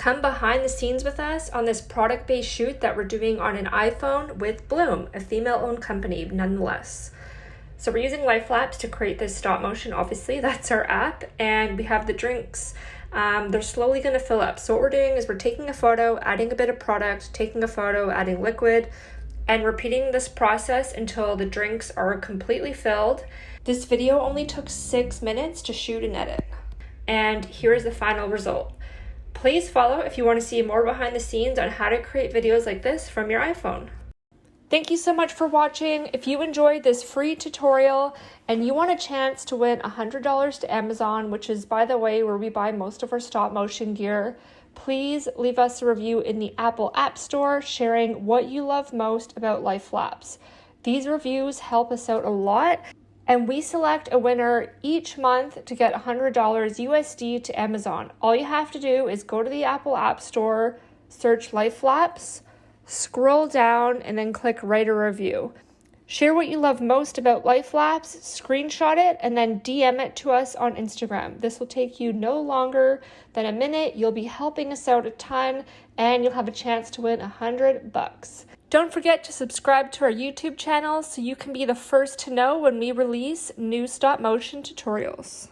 come behind the scenes with us on this product-based shoot that we're doing on an iPhone with Bloom, a female-owned company nonetheless. So we're using Life Lapse to create this stop motion, obviously, that's our app, and we have the drinks. They're slowly going to fill up. So what we're doing is we're taking a photo, adding a bit of product, taking a photo, adding liquid, and repeating this process until the drinks are completely filled. This video only took 6 minutes to shoot and edit. And here's the final result. Please follow if you want to see more behind the scenes on how to create videos like this from your iPhone. Thank you so much for watching. If you enjoyed this free tutorial and you want a chance to win $100 to Amazon, which is, by the way, where we buy most of our stop motion gear, please leave us a review in the Apple App Store sharing what you love most about Life Lapse. These reviews help us out a lot, and we select a winner each month to get $100 USD to Amazon. All you have to do is go to the Apple App Store, search Life Lapse, scroll down, and then click write a review. Share what you love most about Life Lapse, screenshot it, and then DM it to us on Instagram. This will take you no longer than a minute. You'll be helping us out a ton, and you'll have a chance to win $100. Don't forget to subscribe to our YouTube channel so you can be the first to know when we release new stop motion tutorials.